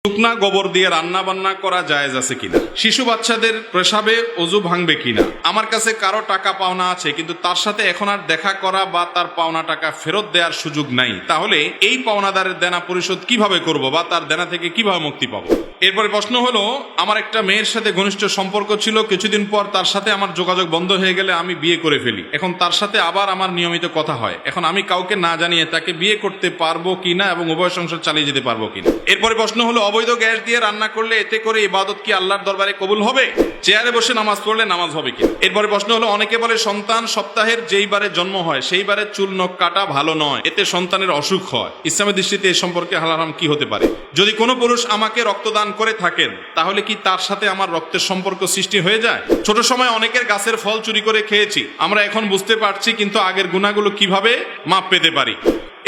শুকনা গোবর দিয়ে রান্না বান্না করা জায়েজ আছে কিনা, শিশু বাচ্চাদের পেশাবে ওযু ভাঙবে কিনা, আমার কাছে কারো টাকা পাওনা আছে কিন্তু তার সাথে এখন আর দেখা করা বা তার পাওনা টাকা ফেরত দেওয়ার সুযোগ নাই, তাহলে এই পাওনাদারের দেনা পরিশোধ কিভাবে করব বা তার দেনা থেকে কিভাবে মুক্তি পাবো। এরপরে প্রশ্ন হলো, আমার একটা মেয়ের সাথে ঘনিষ্ঠ সম্পর্ক ছিল, কিছুদিন পর তার সাথে আমার যোগাযোগ বন্ধ হয়ে গেলে আমি বিয়ে করে ফেলি। এখন তার সাথে আবার আমার নিয়মিত কথা হয়। এখন আমি কাউকে না জানিয়ে তাকে বিয়ে করতে পারবো কিনা এবং উভয় সংসার চালিয়ে যেতে পারবো কিনা। এরপরে প্রশ্ন হলো, অবৈধ গ্যাস দিয়ে রান্না করলে এতে করে ইবাদত কি আল্লাহর দরবারে কবুল হবে? চেয়ারে বসে নামাজ পড়লে নামাজ হবে কিনা। এরপরে প্রশ্ন হলো, অনেকে বলে সন্তান সপ্তাহের যেই বারে জন্ম হয় সেই বারে চুল নখ কাটা ভালো নয়, এতে সন্তানের অসুখ হয়। ইসলামের দৃষ্টিতে এ সম্পর্কে হালাল হারাম কি হতে পারে? যদি কোনো পুরুষ আমাকে রক্তদান করে থাকেন তাহলে কি তার সাথে আমার রক্তের সম্পর্ক সৃষ্টি হয়ে যায়? ছোট সময় অনেকের গাছের ফল চুরি করে খেয়েছি, আমরা এখন বুঝতে পারছি, কিন্তু আগের গুনাহগুলো কিভাবে মাপ পেতে পারি?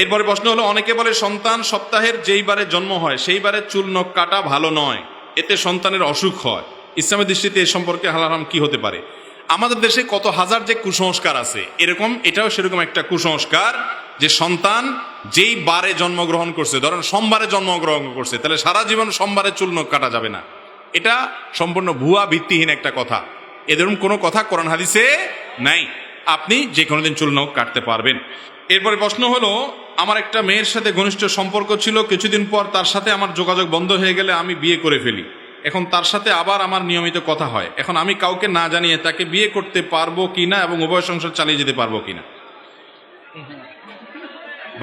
এরপরে প্রশ্ন হলো, অনেকে বলে সন্তান সপ্তাহের যেই বারে জন্ম হয় সেই বারে চুল নখ কাটা ভালো নয়, এতে সন্তানের অসুখ হয়। ইসলামের দৃষ্টিতে এ সম্পর্কে হালাল হারাম কি হতে পারে? আমাদের দেশে কত হাজার যে কুসংস্কার আছে, এরকম এটাও সেরকম একটা কুসংস্কার যে সন্তান যেই বারে জন্মগ্রহণ করছে, ধরেন সোমবারে জন্মগ্রহণ করছে, তাহলে সারা জীবন সোমবারে চুল নখ কাটা যাবে না। এটা সম্পূর্ণ ভুয়া ভিত্তিহীন একটা কথা। এরকম কোনো কথা কোরআন হাদিসে নাই। আপনি যে কোনো দিন চুল নখ কাটতে পারবেন। এরপরে প্রশ্ন হলো, আমার একটা মেয়ের সাথে ঘনিষ্ঠ সম্পর্ক ছিল, কিছুদিন পর তার সাথে আমার যোগাযোগ বন্ধ হয়ে গেলে আমি বিয়ে করে ফেলি। এখন তার সাথে আবার আমার নিয়মিত কথা হয়। এখন আমি কাউকে না জানিয়ে তাকে বিয়ে করতে পারবো কিনা এবং উভয় সংসার চালিয়ে যেতে পারবো কিনা।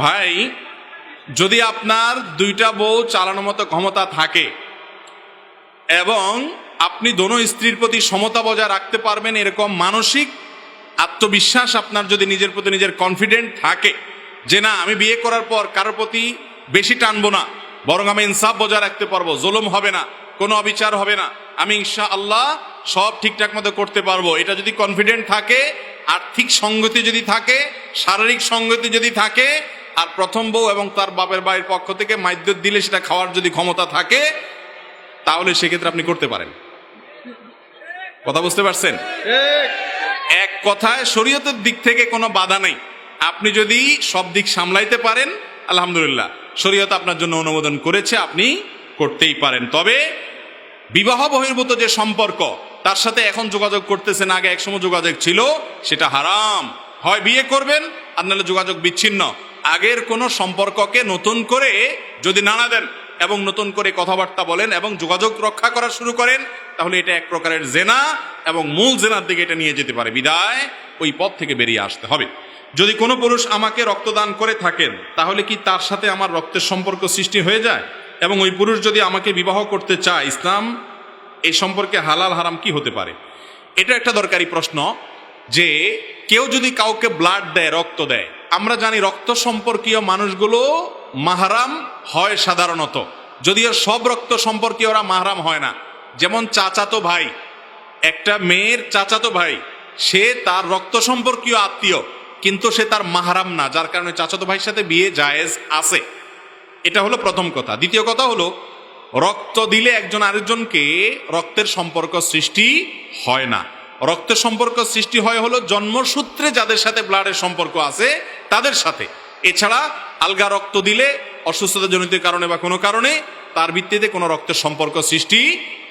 ভাই, যদি আপনার দুইটা বউ চালানোর মতো ক্ষমতা থাকে এবং আপনি দোনো স্ত্রীর প্রতি সমতা বজায় রাখতে পারবেন, এরকম মানসিক আত্মবিশ্বাস আপনার যদি নিজের প্রতি নিজের কনফিডেন্ট থাকে যে না, আমি বিয়ে করার পর কারোর প্রতি বেশি টানবো না, বরং আমি ইনসাফ বজায় রাখতে পারবো, জুলুম হবে না, কোনো অবিচার হবে না, আমি ইনশাআল্লাহ সব ঠিকঠাক মতো করতে পারবো, এটা যদি কনফিডেন্ট থাকে, আর্থিক সঙ্গতি যদি থাকে, শারীরিক সঙ্গতি যদি থাকে, আর প্রথম বউ এবং তার বাপের বাড়ির পক্ষ থেকে মাইদ্যত দিলে সেটা খাওয়ার যদি ক্ষমতা থাকে, তাহলে সেক্ষেত্রে আপনি করতে পারেন। কথা বুঝতে পারছেন? এক কথায় শরীয়তের দিক থেকে কোনো বাধা নেই। আপনি যদি সব দিক সামলাইতে পারেন, আলহামদুলিল্লাহ, শরীয়ত আপনার জন্য অনুমোদন করেছে, আপনি করতেই পারেন। তবে বিবাহ বহির্ভূত যে সম্পর্ক, তার সাথে এখন যোগাযোগ করতেছেন, আগে একসময় যোগাযোগ ছিল, সেটা হারাম। হয় বিয়ে করবেন আর নাহলে যোগাযোগ বিচ্ছিন্ন। আগের কোনো সম্পর্ককে নতুন করে যদি নাড়া দেন এবং নতুন করে কথাবার্তা বলেন এবং যোগাযোগ রক্ষা করা শুরু করেন, তাহলে এটা এক প্রকারের জেনা এবং মূল জেনার দিকে এটা নিয়ে যেতে পারে। বিদায় ওই পথ থেকে বেরিয়ে আসতে হবে। যদি কোনো পুরুষ আমাকে রক্তদান করে থাকেন তাহলে কি তার সাথে আমার রক্তের সম্পর্ক সৃষ্টি হয়ে যায়? এবং ওই পুরুষ যদি আমাকে বিবাহ করতে চায়, ইসলাম এই সম্পর্কে হালাল হারাম কি হতে পারে? এটা একটা দরকারি প্রশ্ন। যে কেউ যদি কাউকে ব্লাড দেয়, রক্ত দেয়, আমরা জানি রক্ত সম্পর্কীয় মানুষগুলো মাহরাম হয় সাধারণত, যদিও সব রক্ত সম্পর্কীয় ওরা মাহরাম হয় না। যেমন চাচাতো ভাই, একটা মেয়ের চাচাতো ভাই, সে তার রক্ত সম্পর্কীয় আত্মীয়, কিন্তু সে তার মাহরাম না, যার কারণে চাচাতো ভাইয়ের সাথে বিয়ে জায়েজ আছে। এটা হলো প্রথম কথা। দ্বিতীয় কথা হলো, রক্ত দিলে একজন আরেকজনকে রক্তের সম্পর্ক সৃষ্টি হয় না। রক্তের সম্পর্ক সৃষ্টি হয় হলো জন্মসূত্রে যাদের সাথে ব্লাডের সম্পর্ক আছে তাদের সাথে। এছাড়া আলগা রক্ত দিলে অসুস্থতাজনিত কারণে বা কোনো কারণে তার ভিত্তিতে কোনো রক্তের সম্পর্ক সৃষ্টি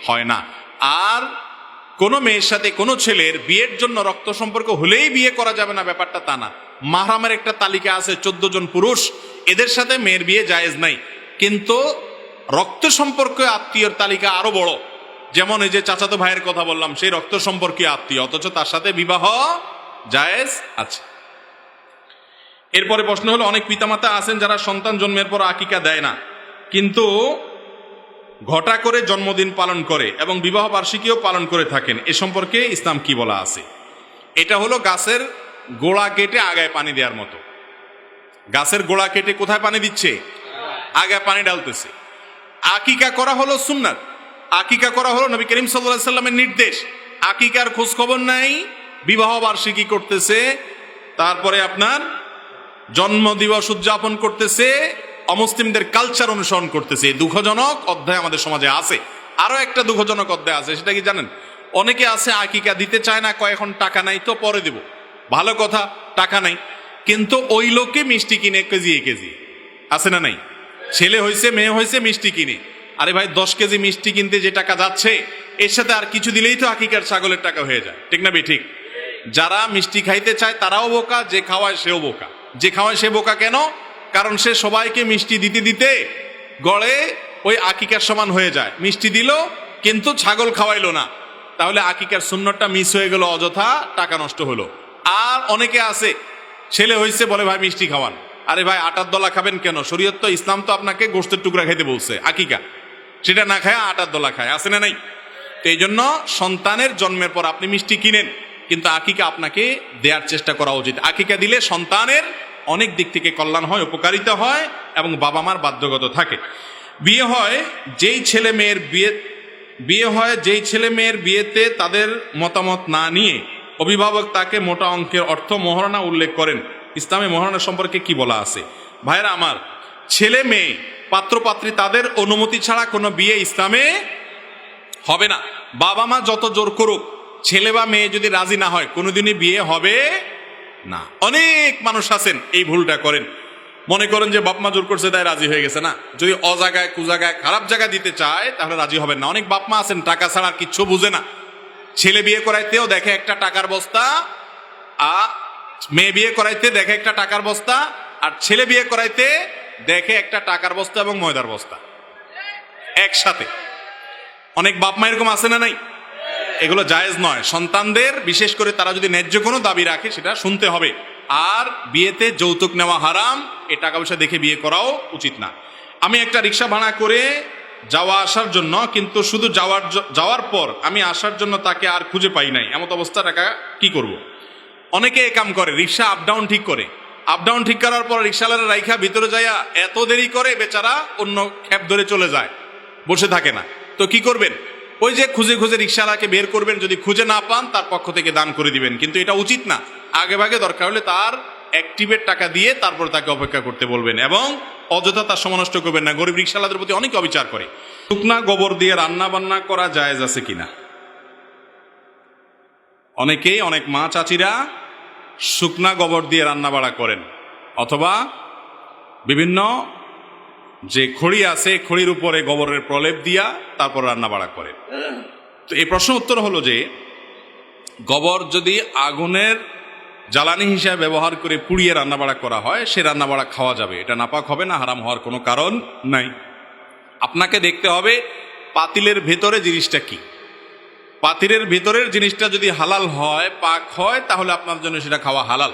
হয় না। আর কোনো মেয়ের সাথে কোনো ছেলের বিয়ের জন্য রক্ত সম্পর্ক হলেই বিয়ে করা যাবে না, ব্যাপারটা তা না। মাহরামের একটা তালিকা আছে, 14 জন পুরুষ, এদের সাথে মেয়ের বিয়ে জায়েজ নাই। কিন্তু রক্ত সম্পর্কে আত্মীয়র তালিকা আরো বড়। যেমন এই যে চাচাতো ভাইয়ের কথা বললাম, সেই রক্ত সম্পর্কীয় আত্মীয়, অথচ তার সাথে বিবাহ জায়েজ আছে। এরপরে প্রশ্ন হলো, অনেক পিতামাতা আছেন যারা সন্তান জন্মের পর আকিকা দেয় না, কিন্তু ঘটা করে জন্মদিন পালন করে এবং বিবাহ বার্ষিকীও পালন করে থাকেন, এ সম্পর্কে ইসলাম কি বলা আছে? এটা হলো গাছের গোড়া কেটে আগায় পানি দেওয়ার মতো। গাছের গোড়া কেটে কোথায় পানি দিচ্ছে? আগায় পানি ডালতেছে। আকিকা করা হলো সুন্নাত, আকিকা করা হলো নবী করিম সাল্লাল্লাহু আলাইহি সাল্লামের নির্দেশ। আকিকার খোঁজ খবর নাই, বিবাহ বার্ষিকী করতেছে, তারপরে আপনার জন্মদিবস উদযাপন করতেছে, অমুসলিমদের কালচার অনুসরণ করতেছে। দুঃখজনক অধ্যায় আমাদের সমাজে আছে। আরো একটা দুঃখজনক অধ্যায় আছে, সেটা কি জানেন? অনেকে আছে আকিকা দিতে চায় না, কয় এখন টাকা নাই তো পরে দেব। ভালো কথা, টাকা নাই, কিন্তু ওই লোকে মিষ্টি কিনে কেজি কেজি, আছে না নাই? ছেলে হয়েছে মেয়ে হয়েছে, মিষ্টি কিনে, আরে ভাই 10 কেজি মিষ্টি কিনতে যে টাকা যাচ্ছে এর সাথে আর কিছু দিলেই তো আকিকার ছাগলের টাকা হয়ে যায়, ঠিক না ঠিক? যারা মিষ্টি খাইতে চায় তারাও বোকা, যে খাওয়ায় সেও বোকা। যে খাওয়ায় সে বোকা কেন? কারণ সে সবাইকে মিষ্টি দিতে দিতে গড়ে ওই আকিকার সমান হয়ে যায়। মিষ্টি দিল কিন্তু ছাগল খাওয়াইলো না, তাহলে আকিকার সুন্নতটা মিস হয়ে গেল, অযথা টাকা নষ্ট হলো। আর অনেকে আছে ছেলে হয়েছে বলে ভাই মিষ্টি খাওয়ান। আরে ভাই আটার দলা খাবেন কেন? শরীয়ত তো, ইসলাম তো আপনাকে গোশতের টুকরা খাইতে বলছে, আকিকা সেটা না খায় আটার দলা খায়, আছে না নাই? তো এই জন্য সন্তানের জন্মের পর আপনি মিষ্টি কিনেন, কিন্তু আকিকা আপনাকে দেওয়ার চেষ্টা করা উচিত। আকিকা দিলে সন্তানের অনেক দিক থেকে কল্যাণ হয়, উপকারিতা হয় এবং বাবা মার বাধ্যগত থাকে। বিয়ে হয় যেই ছেলে মেয়ের বিয়েতে তাদের মতামত না নিয়ে অভিভাবক তাকে মোটা অঙ্কের অর্থ মোহরানা উল্লেখ করেন, ইসলামে মোহরানা সম্পর্কে কি বলা আছে? ভাইরা আমার, ছেলে মেয়ে পাত্র পাত্রী তাদের অনুমতি ছাড়া কোনো বিয়ে ইসলামে হবে না। বাবা মা যত জোর করুক, ছেলে বা মেয়ে যদি রাজি না হয় কোনোদিনই বিয়ে হবে না। অনেক মানুষ আছেন এই ভুলটা করেন, মনে করেন যে বাপ মা জোর করছে তাই রাজি হয়ে গেছে। না, যদি অজাগায় কুজাগায় খারাপ জায়গায় দিতে চায় তাহলে রাজি হবেন না। অনেক বাপ মা আছেন টাকা ছাড়া আর কিচ্ছু বুঝে না। ছেলে বিয়ে করাইতেও দেখে একটা টাকার বস্তা, মেয়ে বিয়ে করাইতে দেখে একটা টাকার বস্তা, আর ছেলে বিয়ে করাইতে দেখে একটা টাকার বস্তা এবং ময়দার বস্তা একসাথে। অনেক বাপ মা এরকম আছে না নাই? এগুলো জায়েজ নয়। সন্তানদের বিশেষ করে তারা যদি ন্যায্য কোনো দাবি রাখে সেটা শুনতে হবে। আর বিয়েতে যৌতুক নেওয়া হারাম, এ টাকা পয়সা দেখে বিয়ে করাও উচিত না। আমি একটা রিক্সা ভাড়া করে যাওয়া আসার জন্য, কিন্তু শুধু যাওয়ার পর আমি আসার জন্য তাকে আর খুঁজে পাই নাই, এমন অবস্থা টাকা কি করব? অনেকে এ কাম করে, রিক্সা আপ ডাউন ঠিক করে, আপ ডাউন ঠিক করার পর রিক্সাওয়ালারা রাইখা ভিতরে যাইয়া এত দেরি করে বেচারা অন্য ক্যাব ধরে চলে যায়, বসে থাকে না। তো কি করবেন? ওই যে খুঁজে খুঁজে রিক্সাওয়ালাকে বের করবেন, যদি খুঁজে না পান তার পক্ষ থেকে দান করে দিবেন। কিন্তু এটা উচিত না। আগে ভাগে দরকার হলে তার অ্যাক্টিভেট টাকা দিয়ে তারপর তাকে অপেক্ষা করতে বলবেন এবং অযথা তার সময় নষ্ট করবেন না। গরিব রিক্সাওয়ালাদের প্রতি অনেক অবিচার করে। শুকনা গোবর দিয়ে রান্না বান্না করা জায়েজ আছে কিনা? অনেকেই, অনেক মা চাচিরা শুকনা গোবর দিয়ে রান্না বাড়া করেন, অথবা বিভিন্ন যে খড়ি আছে খড়ির উপরে গোবরের প্রলেপ দিয়া তারপর রান্না বাড়া করেন। তো এই প্রশ্ন উত্তর হলো যে গোবর যদি আগুনের জ্বালানি হিসাবে ব্যবহার করে পুড়িয়ে রান্নাবাড়া করা হয়, সে রান্নাবাড়া খাওয়া যাবে, এটা নাপাক হবে না, হারাম হওয়ার কোনো কারণ নাই। আপনাকে দেখতে হবে পাতিলের ভেতরে জিনিসটা কি। পাতিলের ভেতরের জিনিসটা যদি হালাল হয়, পাক হয়, তাহলে আপনার জন্য সেটা খাওয়া হালাল।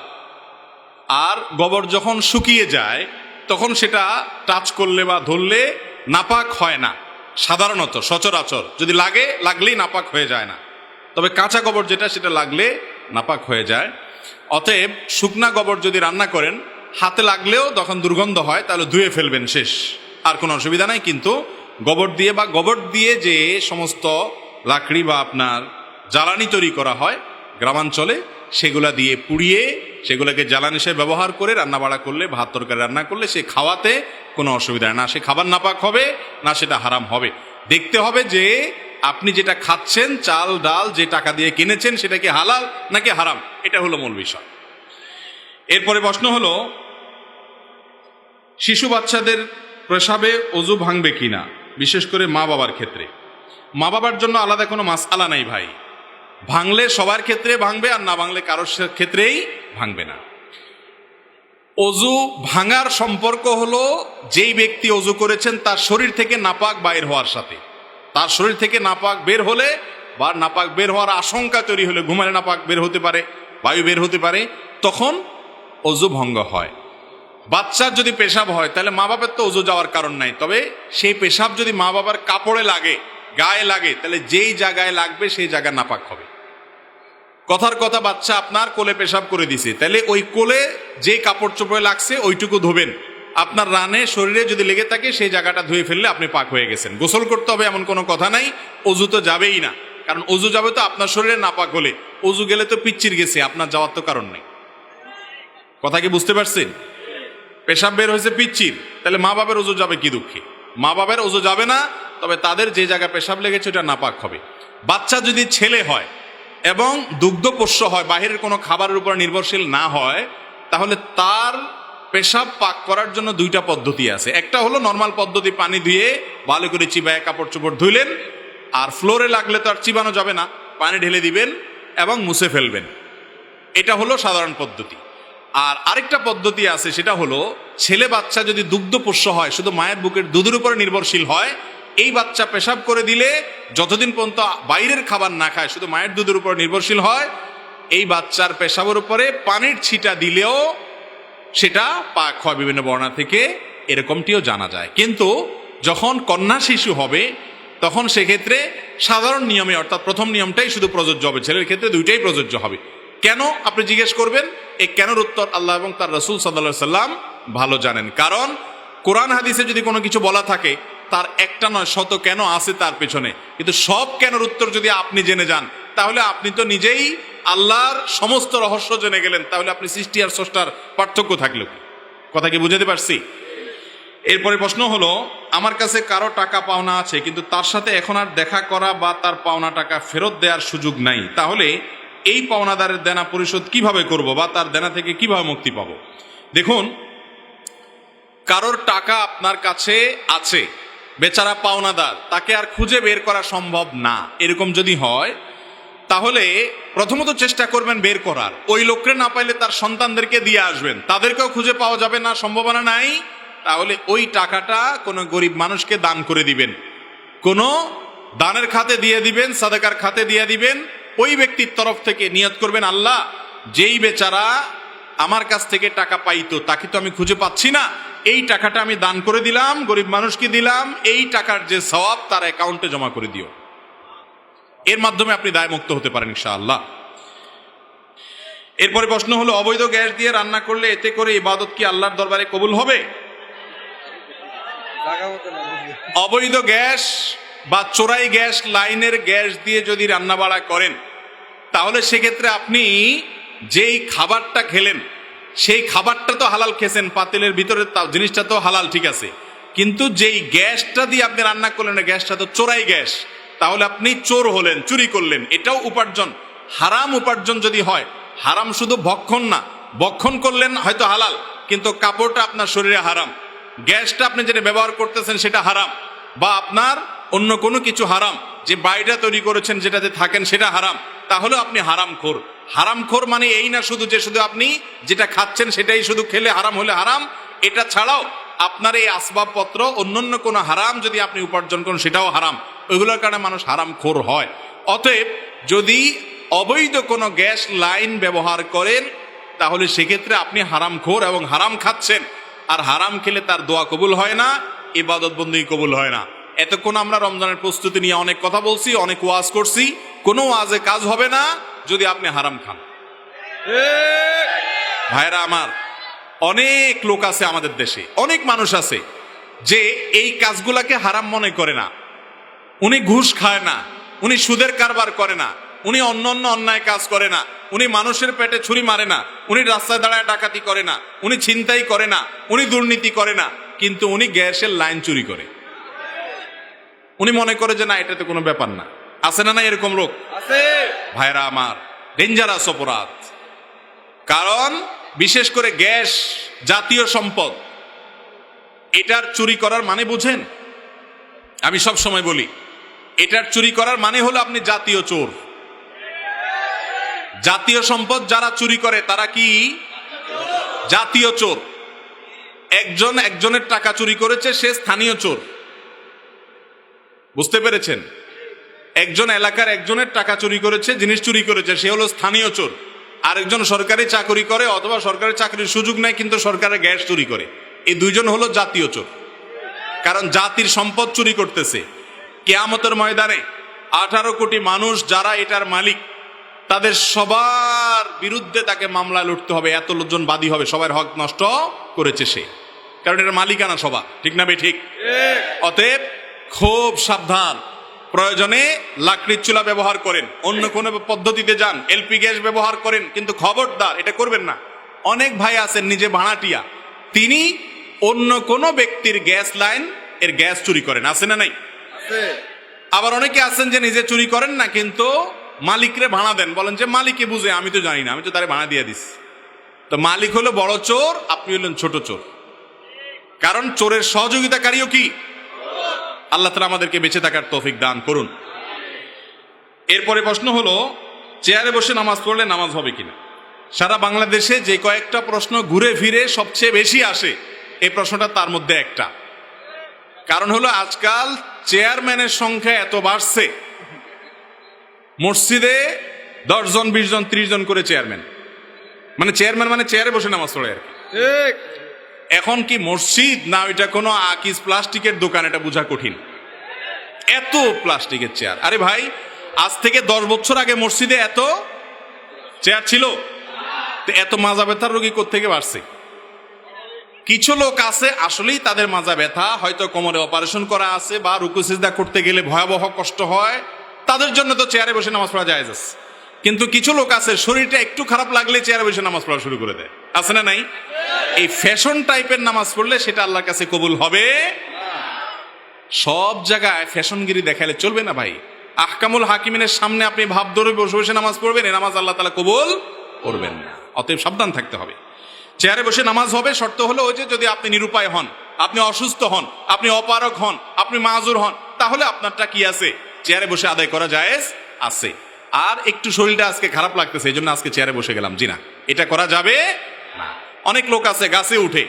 আর গোবর যখন শুকিয়ে যায় তখন সেটা টাচ করলে বা ধরলে নাপাক হয় না। সাধারণত সচরাচর যদি লাগলেই নাপাক হয়ে যায় না, তবে কাঁচা গোবর যেটা সেটা লাগলে নাপাক হয়ে যায়। অতএব শুকনা গোবর যদি রান্না করেন, হাতে লাগলেও তখন দুর্গন্ধ হয়, তাহলে ধুয়ে ফেলবেন, শেষ, আর কোনো অসুবিধা নাই। কিন্তু গোবর দিয়ে যে সমস্ত লাকড়ি বা আপনার জ্বালানি তৈরি করা হয় গ্রামাঞ্চলে, সেগুলা দিয়ে পুড়িয়ে সেগুলোকে জ্বালানি হিসেবে ব্যবহার করে রান্নাবাড়া করলে, ভাত তরকারি রান্না করলে সে খাওয়াতে কোনো অসুবিধা না। সে খাবার নাপাক হবে না, সেটা হারাম হবে। দেখতে হবে যে আপনি যেটা খাচ্ছেন, চাল ডাল যে টাকা দিয়ে কিনেছেন, সেটা কি হালাল নাকি হারাম, এটা হলো মূল বিষয়। এরপরে প্রশ্ন হলো শিশু বাচ্চাদের প্রসাবে অজু ভাঙবে কিনা, বিশেষ করে মা বাবার ক্ষেত্রে। মা বাবার জন্য আলাদা কোনো মাসআলা নাই ভাই, ভাঙলে সবার ক্ষেত্রে ভাঙবে, আর না ভাঙলে কারোর ক্ষেত্রেই ভাঙবে না। অজু ভাঙার সম্পর্ক হলো যেই ব্যক্তি অজু করেছেন তার শরীর থেকে নাপাক বাইর হওয়ার সাথে। তার শরীর থেকে নাপাক বের হলে বা নাপাক বের হওয়ার আশঙ্কা তৈরি হলে, ঘুমালে নাপাক বের হতে পারে, বায়ু বের হতে পারে, তখন অজু ভঙ্গ হয়। বাচ্চার যদি পেশাব হয় তাহলে মা বাবার তো অজু যাওয়ার কারণ নাই, তবে সেই পেশাব যদি মা বাবার কাপড়ে লাগে, গায়ে লাগে, তাহলে যেই জায়গায় লাগবে সেই জায়গা নাপাক হবে। কথার কথা, বাচ্চা আপনার কোলে পেশাব করে দিছে, তাহলে ওই কোলে যেই কাপড় চোপড়ে লাগছে ওইটুকু ধোবেন। আপনার রানে শরীরে যদি লেগে থাকে সেই জায়গাটা ধুয়ে ফেললে আপনি পাক হয়ে গেছেন। গোসল করতে হবে এমন কোনো কথা নাই, অজু তো যাবেই না, কারণ অজু যাবে তো আপনার শরীরে নাপাক হলে। অজু গেলে তো পিচ্চির গেছে, আপনার যাওয়ার তো কারণ নেই। কথা কি বুঝতে পারছেন? পেশাব বের হয়েছে পিচ্চির, তাহলে মা বাবার অজু যাবে কি দুঃখে? মা বাবার অজু যাবে না, তবে তাদের যে জায়গায় পেশাব লেগেছে ওটা নাপাক হবে। বাচ্চা যদি ছেলে হয় এবং দুগ্ধপোষ্য হয়, বাহিরের কোনো খাবারের উপর নির্ভরশীল না হয়, তাহলে তার পেশাব পাক করার জন্য দুইটা পদ্ধতি আছে। একটা হলো নর্মাল পদ্ধতি, পানি ধুয়ে ভালো করে চিবায় কাপড় চোপড় ধুইলেন, আর ফ্লোরে লাগলে তো আর চিবানো যাবে না, পানি ঢেলে দিবেন এবং মুছে ফেলবেন। এটা হলো সাধারণ পদ্ধতি। আর আরেকটা পদ্ধতি আছে, সেটা হলো ছেলে বাচ্চা যদি দুগ্ধপোষ্য হয়, শুধু মায়ের বুকের দুধের উপরে নির্ভরশীল হয়, এই বাচ্চা পেশাব করে দিলে যতদিন পর্যন্ত বাইরের খাবার না খায়, শুধু মায়ের দুধের উপর নির্ভরশীল হয়, এই বাচ্চার পেশাবের উপরে পানির ছিটা দিলেও সেটা পাক হয় বিভিন্ন বর্ণা থেকে, এরকমটিও জানা যায়। কিন্তু যখন কন্যা শিশু হবে তখন সেক্ষেত্রে সাধারণ নিয়মে, অর্থাৎ প্রথম নিয়মটাই শুধু প্রযোজ্য হবে, ছেলের ক্ষেত্রে দুইটাই প্রযোজ্য হবে। কেন আপনি জিজ্ঞেস করবেন, এই কেনর উত্তর আল্লাহ এবং তার রাসূল সাল্লাল্লাহু আলাইহি সাল্লাম ভালো জানেন। কারণ কোরআন হাদিসে যদি কোনো কিছু বলা থাকে, তার একটা নয় শত কেন আছে তার পেছনে। কিন্তু সব কেনর উত্তর যদি আপনি জেনে যান, তাহলে আপনি তো নিজেই আল্লাহর সমস্ত রহস্য জেনে গেলেন। তাহলে আপনি সৃষ্টি আর স্রষ্টার পার্থক্য থাকলো কি? কথা কি বুঝাতে পারছি? এরপরে প্রশ্ন হলো, আমার কাছে কারো টাকা পাওনা আছে, কিন্তু তার সাথে এখন আর দেখা করা বা তার পাওনা টাকা ফেরত দেওয়ার সুযোগ নাই, তাহলে এই পাওনাদারের দেনা পরিশোধ কিভাবে করব বা তার দেনা থেকে কিভাবে মুক্তি পাবো? দেখুন, কারোর টাকা আপনার কাছে আছে, বেচারা পাওনাদার, তাকে আর খুঁজে বের করা সম্ভব না, এরকম যদি হয় তাহলে প্রথমত চেষ্টা করবেন বের করার। ওই লোককে না পাইলে তার সন্তানদেরকে দিয়ে আসবেন, তাদেরকেও খুঁজে পাওয়া যাবে না, সম্ভাবনা নাই, তাহলে ওই টাকাটা কোনো গরিব মানুষকে দান করে দিবেন, কোনো দানের খাতে দিয়ে দিবেন, সাদাকার খাতে দিয়ে দিবেন। ওই ব্যক্তির তরফ থেকে নিয়ত করবেন, আল্লাহ, যেই বেচারা আমার কাছ থেকে টাকা পাইতো তাকে তো আমি খুঁজে পাচ্ছি না, এই টাকাটা আমি দান করে দিলাম, গরিব মানুষকে দিলাম, এই টাকার যে সওয়াব তার অ্যাকাউন্টে জমা করে দিও। এর মাধ্যমে আপনি দায়মুক্ত হতে পারেন ইনশাআল্লাহ। এরপরে প্রশ্ন হলো, অবৈধ গ্যাস দিয়ে রান্না করলে এতে করে ইবাদত কি আল্লাহর দরবারে কবুল হবে? অবৈধ গ্যাস বা চোরাই গ্যাস, লাইনের গ্যাস দিয়ে যদি রান্না বাড়া করেন, তাহলে সেক্ষেত্রে আপনি যেই খাবারটা খেলেন সেই খাবারটা তো হালাল খেয়েছেন, পাতিলের ভিতরে জিনিসটা তো হালাল, ঠিক আছে, কিন্তু যেই গ্যাসটা দিয়ে আপনি রান্না করলেন গ্যাসটা তো চোরাই গ্যাস, তাহলে আপনি চোর হলেন, চুরি করলেন। এটাও উপার্জন, হারাম উপার্জন যদি হয়। হারাম শুধু ভক্ষণ না, ভক্ষণ করলেন হয়তো হালাল, কিন্তু কাপড়টা আপনার শরীরে হারাম, গ্যাসটা আপনি যেটা ব্যবহার করতেছেন সেটা হারাম, বা আপনার অন্য কোনো কিছু হারাম, যে বাড়িটা তৈরি করেছেন যেটাতে থাকেন সেটা হারাম, তাহলে আপনি হারামখোর। হারামখোর মানে এই না শুধু যে শুধু আপনি যেটা খাচ্ছেন সেটাই শুধু খেলে হারাম হলে হারাম, এটা ছাড়াও আপনার এই আসবাবপত্র অন্যান্য কোনো হারাম যদি আপনি উপার্জন করেন সেটাও হারাম, ওইগুলোর কারণে মানুষ হারামখোর হয়। অতএব যদি অবৈধ কোনো গ্যাস লাইন ব্যবহার করেন তাহলে সেক্ষেত্রে আপনি হারামখোর এবং হারাম খাচ্ছেন, আর হারাম খেলে তার দোয়া কবুল হয় না, ইবাদত বন্দেগী কবুল হয় না। এতক্ষণ আমরা রমজানের প্রস্তুতি নিয়ে অনেক কথা বলছি, অনেক ওয়াজ করছি, কোনো ওয়াজে কাজ হবে না যদি আপনি হারাম খান। ভাইরা আমার, অনেক লোক আছে আমাদের দেশে, অনেক মানুষ আছে যে এই কাজগুলাকে হারাম মনে করে না। উনি ঘুষ খায় না, উনি সুদের কারবার করে না, উনি অন্য অন্য অন্যায় কাজ করে না, উনি মানুষের পেটে ছুরি মারে না, উনি রাস্তায় দাঁড়ায় ডাকাতি করে না, উনি ছিনতাই করে না, উনি দুর্নীতি করে না, কিন্তু উনি গ্যাসের লাইন চুরি করে। উনি মনে করে যে না, এটা তো কোনো ব্যাপার না। আছে না না এরকম লোক? আছে। ভাইরা আমার, ডেঞ্জারাস অপরাধ। কারণ বিশেষ করে গ্যাস জাতীয় সম্পদ, এটার চুরি করার মানে বুঝেন? আমি সব সময় বলি, এটার চুরি করার মানে হলো আপনি জাতীয় চোর। জাতীয় সম্পদ যারা চুরি করে তারা কি জাতীয় চোর। একজন একজনের টাকা চুরি করেছে, সে স্থানীয় চোর। বুঝতে পেরেছেন? একজন এলাকার একজনের টাকা চুরি করেছে, জিনিস চুরি করেছে, সে হলো স্থানীয় চোর। আরেকজন সরকারি চাকরি করে অথবা সরকারি চাকরির সুযোগ নেয় কিন্তু সরকারের গ্যাস চুরি করে, এই দুইজন হলো জাতীয় চোর। কারণ জাতির সম্পদ চুরি করতেছে। কিয়ামতের ময়দানে 18 কোটি মানুষ যারা এটার মালিক, তাদের সবার বিরুদ্ধে তাকে মামলায় লড়তে হবে, এত লোকজন বাদী হবে, সবার হক নষ্ট করেছে সে, কারণ এটার মালিকানা সবার, ঠিক না বে ঠিক? অতএব খুব সাবধান, প্রয়োজনে লাকড়ির চুলা ব্যবহার করেন, অন্য কোনো পদ্ধতিতে যান, এলপি গ্যাস ব্যবহার করেন, কিন্তু খবরদার এটা করবেন না। অনেক ভাই আছেন নিজে ভাড়াটিয়া, তিনি অন্য কোনো ব্যক্তির গ্যাস লাইন এর গ্যাস চুরি করেন, আছে না নাই? আবার অনেকে আছেন যে নিজে চুরি করেন না, কিন্তু মালিকরে ভাড়া দেন, বলেন যে মালিকে বুঝে, আমি তো জানি না, আমি তো তারে ভাড়া দিয়ে দিস। তো মালিক হলো বড় চোর, আপনি হলেন ছোট চোর, কারণ চোরের সহযোগিতাকারীও কি আল্লাহ তাআলা আমাদেরকে বেঁচে থাকার তৌফিক দান করুন। এরপরে প্রশ্ন হলো, চেয়ারে বসে নামাজ পড়লে নামাজ হবে কিনা। সারা বাংলাদেশে যে কয়েকটা প্রশ্ন ঘুরে ফিরে সবচেয়ে বেশি আসে, এই প্রশ্নটা তার মধ্যে একটা। কারণ হলো আজকাল চেয়ারম্যানের সংখ্যা এত বাড়ছে, মসজিদে 10 জন 20 জন 30 জন করে চেয়ারম্যান, মানে চেয়ারম্যান মানে চেয়ারে বসে নামাজ পড়ে আর কি। এখন কি মসজিদ না ওইটা কোনো আকিস প্লাস্টিকের দোকান, এটা বোঝা কঠিন। এত প্লাস্টিকের চেয়ার, আরে ভাই আজ থেকে 10 বছর আগে মসজিদে এত চেয়ার ছিল? তো এত মাজা ব্যথার রোগী কোত্থেকে বাড়ছে? কিছু লোক আছে আসলেই তাদের মাজা ব্যথা, হয়তো কোমরে অপারেশন করা আছে বা রুকু সিজদা করতে গেলে ভয়াবহ কষ্ট হয়, তাদের জন্য তো চেয়ারে বসে নামাজ পড়া জায়েজ আছে। কিন্তু কিছু লোক আছে শরীরটা একটু খারাপ লাগলে চেয়ারে বসে নামাজ পড়া শুরু করে দেয়, আছে না নাই? এই ফ্যাশন টাইপের নামাজ পড়লে সেটা আল্লাহর কাছে কবুল হবে। সব জায়গায় ফ্যাশনগিরি দেখালে চলবে না ভাই। আহকামুল হাকিমিনের সামনে আপনি ভাব ধরে বসে বসে নামাজ পড়বেন, এই নামাজ আল্লাহ তাআলা কবুল করবেন না। অতএব সাবধান থাকতে হবে। চেয়ারে বসে নামাজ হবে, শর্ত হলো ওই যে যদি আপনি নিরুপায় হন, আপনি অসুস্থ হন, আপনি অপারগ হন, আপনি মাযুর হন, তাহলে আপনারটা কি আছে, চেয়ারে বসে আদায় করা জায়েজ আছে। আর একটু শরীরটা আজকে খারাপ লাগতেছে, এই জন্য আজকে চেয়ারে বসে গেলাম, জি না, এটা করা যাবে না। অনেক লোক আছে গাছে উঠে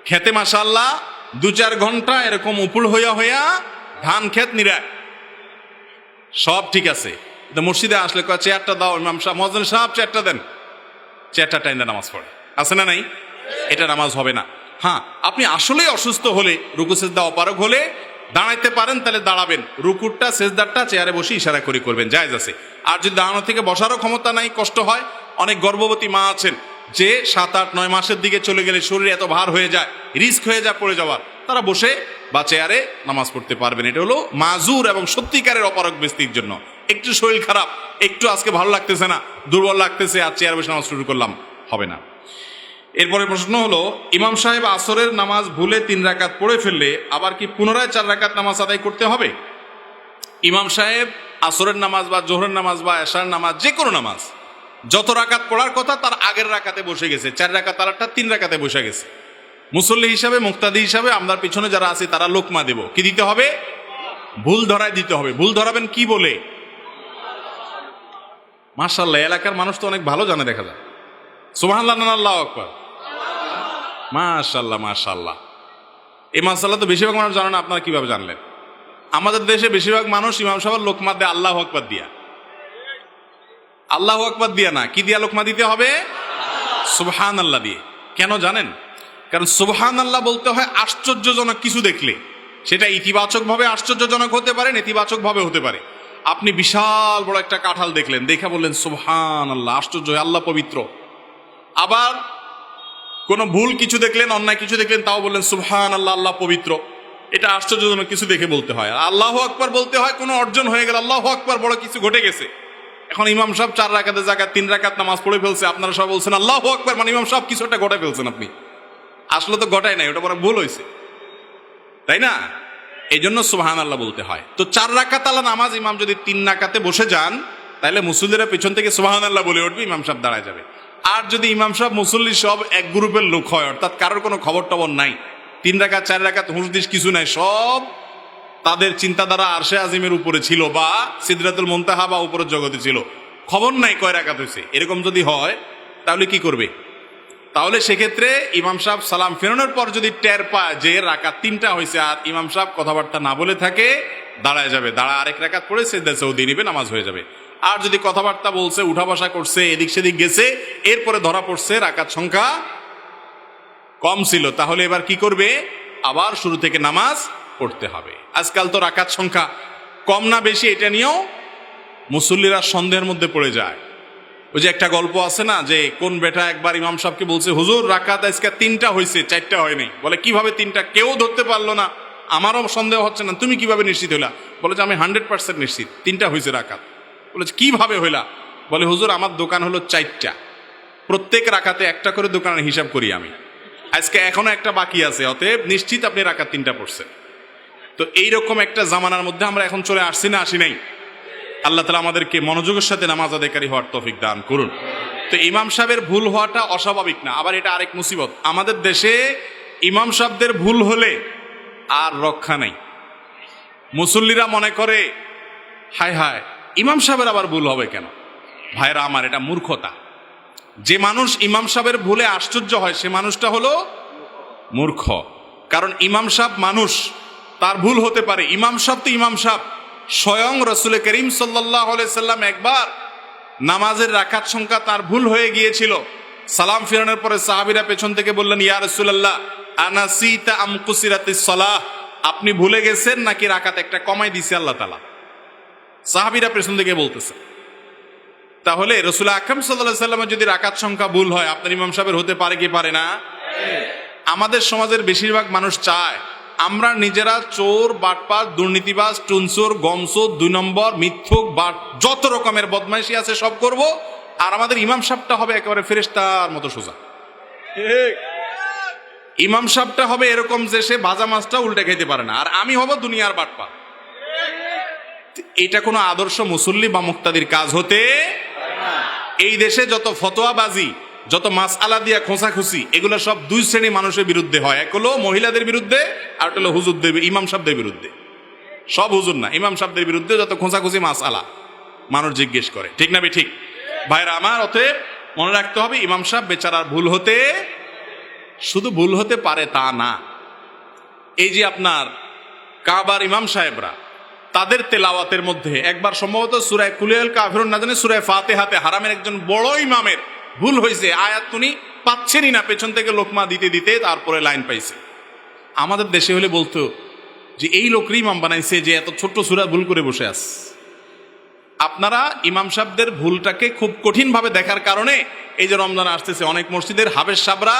খেতে মাশাআল্লাহ 2-4 ঘন্টা এরকম উপুড় হইয়া হইয়া ধান ক্ষেত নিরায়, সব ঠিক আছে, মসজিদে আসলে কয় চেয়ারটা দাও, ইমাম সাহেব মুয়াজ্জিন সাহেব চেয়ারটা দেন, চেয়ারটা টাইনা নামাজ পড়ে, আছে না নাই? এটা নামাজ হবে না। হ্যাঁ, আপনি আসলেই অসুস্থ হলে, রুকু সিজদা অপারগ হলে দাঁড়াইতে পারেন, তাহলে দাঁড়াবেন, রুকুরটা সিজদারটা চেয়ারে বসে ইশারা করে করবেন, জায়েজ আছে। আর যদি দাঁড়ানো থেকে বসারও ক্ষমতা নাই, কষ্ট হয়, অনেক গর্ভবতী মা আছেন যে 7-8-9 মাসের দিকে চলে গেলে শরীরে এত ভার হয়ে যায়, রিস্ক হয়ে যায় পড়ে যাওয়ার, তারা বসে বা চেয়ারে নামাজ পড়তে পারবেন। এটা হলো মাজুর এবং সত্যিকারের অপারগ ব্যক্তির জন্য। একটু শরীর খারাপ, একটু আজকে ভালো লাগতেছে না, দুর্বল লাগতেছে, আর চেয়ারে বসে নামাজ শুরু করলাম, হবে না। এরপরে প্রশ্ন হলো, ইমাম সাহেব আসরের নামাজ ভুলে 3 রাকাত পড়ে ফেললে আবার কি পুনরায় 4 রাকাত নামাজ আদায় করতে হবে? ইমাম সাহেব আসরের নামাজ বা জোহরের নামাজ বা এশার নামাজ, যে কোনো নামাজ যত রাকাত পড়ার কথা তার আগের রাকাতে বসে গেছে, 4 রাকাত আর একটা 3 রাকাতে বসে গেছে, মুসল্লি হিসাবে, মুক্তাদি হিসাবে আমরা পিছনে যারা আছি তারা লোকমা দেব, কি দিতে হবে? ভুল ধরায় দিতে হবে। ভুল ধরাবেন কি বলে? মাশাআল্লাহ, এলাকার মানুষ তো অনেক ভালো জানে, দেখা যায়। সুবহানাল্লাহ না আল্লাহু আকবার, মাশাআল্লাহ মাশাআল্লাহ। এই মাশাআল্লাহ তো বেশিরভাগ মানুষ জানে না, আপনারা কিভাবে জানলেন? আমাদের দেশে বেশিরভাগ মানুষ ইমাম সাহেব লোকমা দেয় আল্লাহু আকবার দিয়া, আল্লাহু আকবার দিয়া না, কি দিয়া লোকমা দিতে হবে? সুবহানাল্লাহ দিয়ে। কেন জানেন? কারণ সুবহানাল্লাহ বলতে হয় আশ্চর্যজনক কিছু দেখলে, সেটা ইতিবাচক ভাবে আশ্চর্যজনক হতে পারে, নেতিবাচক ভাবে হতে পারে। আপনি বিশাল বড় একটা কাঁঠাল দেখলেন, দেখা বললেন সুবহানাল্লাহ, আশ্চর্য, আল্লাহ পবিত্র। আবার কোন ভুল কিছু দেখলেন, অন্যায় কিছু দেখলেন, তাও বললেন সুবহানাল্লাহ, আল্লাহ পবিত্র। এটা আশ্চর্যজনক কিছু দেখে বলতে হয়। আর আল্লাহু আকবার বলতে হয় কোনো অর্জন হয়ে গেল, আল্লাহু আকবার, বড় কিছু ঘটে গেছে। এখন ইমাম সাহেব 4 রাকাতের জায়গায় 3 রাকাত নামাজ পড়ে ফেলছে, আপনারা সব বলছেন আল্লাহু আকবার, মানে ইমাম সাহেব কিছু একটা ঘটে ফেলছেন। আপনি আসলে তো ঘটায় নাই, ওটা বড় ভুল হয়েছে, তাই না? এই জন্য সুবহানাল্লাহ বলতে হয়। তো 4 রাকাত আলা নামাজ ইমাম যদি 3 রাকাতে বসে যান, তাহলে মুসল্লিরা পেছন থেকে সুবহানাল্লাহ বলে উঠবে, ইমাম সাহেব দাঁড়ায় যাবে। আর যদি ইমাম সাহেব মুসল্লি সব এক গ্রুপের লোক হয়, অর্থাৎ কারোর কোনো খবর টবর নাই, 3 রাকাত 4 রাকাত হুঁশদিশ কিছু নাই, সব তাদের চিন্তাধারা আরশে আজিমের উপরে ছিল বা সিদরাতুল মুনতাহা বা উপরের জগতে ছিল, খবর নাই কয় রাকাত হয়েছে, এরকম যদি হয় তাহলে কি করবে? তাহলে সেক্ষেত্রে ইমাম সাহেব সালাম ফেরানোর পর যদি টের পায় যে রাকাত 3টা হয়েছে আর ইমাম সাহেব কথাবার্তা না বলে থাকে, দাঁড়ায় যাবে, দাঁড়া আরেক রাকাত পড়ে সিজদা সৌদি নিবে, নামাজ হয়ে যাবে। আর যদি কথাবার্তা বলছে, উঠা বসা করছে, এদিক সেদিক গেছে, এরপরে ধরা পড়ছে রাকাত সংখ্যা কম ছিল, তাহলে এবার কি করবে? আবার শুরু থেকে নামাজ পড়তে হবে। আজকাল তো রাকাত সংখ্যা কম না বেশি এটা নিয়েও মুসল্লিরা সন্দেহের মধ্যে পড়ে যায়। ওই যে একটা গল্প আছে না, যে কোন বেটা একবার ইমাম সাহেবকে বলছে, হুজুর রাকাত আজকে 3টা হয়েছে, 4টা হয়নি। বলে কিভাবে 3টা? কেউ ধরতে পারলো না, আমারও সন্দেহ হচ্ছে না, তুমি কিভাবে নিশ্চিত হইলা? বলে যে আমি 100% নিশ্চিত 3টা হয়েছে রাকাত। বলেছে কিভাবে হইলা? বলে হুজুর আমার দোকান হলো 4টা, প্রত্যেক রাকাতে একটা করে দোকানের হিসাব করি আমি, আজকে এখনো একটা বাকি আছে, অতএব নিশ্চিত আপনি রাকাত 3টা পড়ছেন। তো এইরকম একটা জামানার মধ্যে আমরা এখন চলে আসছি না আসি নাই? আল্লাহ তাআলা আমাদেরকে মনোযোগের সাথে নামাজ আদায়কারী হওয়ার তৌফিক দান করুন। তো ইমাম সাহেবের ভুল হওয়াটা অস্বাভাবিক না। আবার এটা আরেক মুসিবত, আমাদের দেশে ইমাম সাহেবদের ভুল হলে আর রক্ষা নাই। মুসল্লিরা মনে করে হায় হায় ইমাম সাহেবের আবার ভুল হবে কেন? ভাইরা আমার, এটা মূর্খতা। যে মানুষ ইমাম সাহেবের ভুলে আশ্চর্য হয় সে মানুষটা হলো মূর্খ। কারণ ইমাম সাহেব মানুষ, তার ভুল হতে পারে। ইমাম সাহেব তো ইমাম সাহেব। স্বয়ং রসুল করিম সাল্লাল্লাহু আলাইহি সাল্লাম একবার নামাজের রাকাত সংখ্যা তার ভুল হয়ে গিয়েছিল। সালাম ফিরানোর পরে সাহাবীরা পেছন থেকে বললেন, ইয়া রাসূলুল্লাহ আনাসিতা আম কুসিরাতিস সালাহ, আপনি ভুলে গেছেন নাকি রাকাত একটা কমাই দিয়েছে আল্লাহ তাআলা? সাহাবীরা পেছন থেকে বলতেছে। তাহলে রাসূল আকরাম সাল্লাল্লাহু আলাইহি সাল্লামের যদি রাকাত সংখ্যা ভুল হয়, আপনার ইমাম সাহেবের হতে পারে কি পারে না? আমাদের সমাজের বেশিরভাগ মানুষ চায় আমরা নিজেরা চোর, বাটপার, দুর্নীতিবাজ, টুনচোর, গমচোর, 2 নম্বর, মিথ্যুক, বাট, যত রকমের বদমাইশি আছে সব করব, আর আমাদের ইমাম সাহেবটা হবে একেবারে ফেরেশতার মতো সোজা। ইমাম সাহেবটা হবে এরকম যে সে ভাজা মাছটা উল্টে খেতে পারে না, আর আমি হব দুনিয়ার বাটপার। এটা কোনো আদর্শ মুসল্লি বা মুক্তাদির কাজ হতে। এই দেশে যত ফতোয়াবাজি, যত মাসআলা দিয়া খোঁচাখুচি, এগুলো সব 2 শ্রেণী মানুষের বিরুদ্ধে হয়। এক হলো মহিলাদের বিরুদ্ধে, আর একটা হলো হুজুরদের, ইমাম সাহেবদের বিরুদ্ধে। সব হুজুর না, ইমাম সাহেবদের বিরুদ্ধে যত খোঁচাখুচি মাসআলা মানুষ জিজ্ঞেস করে। ঠিক না ঠিক? ভাইরা আমার, অতএব মনে রাখতে হবে ইমাম সাহেব বেচারার ভুল হতে, শুধু ভুল হতে পারে তা না। এই যে আপনার কাবার ইমাম সাহেবরা, তাদের তেলাওয়াতের মধ্যে একবার সম্ভবত সূরা কুল আল কাফিরুন না জানি সূরা ফাতিহাতে হারামের একজন বড় ইমামের ভুল হয়েছে, আয়াত উনি পাচ্ছেনই না, পেছন থেকে লোকমা দিতে দিতে তারপরে লাইন পাইছে। আমাদের দেশে হলে বলতো যে এই লোকরি ইমাম বানাইছে যে এত ছোট্ট সূরা ভুল করে বসে আস। আপনারা ইমাম সাহেবদের ভুলটাকে খুব কঠিনভাবে দেখার কারণে এই যে রমজান আসতেছে, অনেক মসজিদের হাফেজ সাহেবরা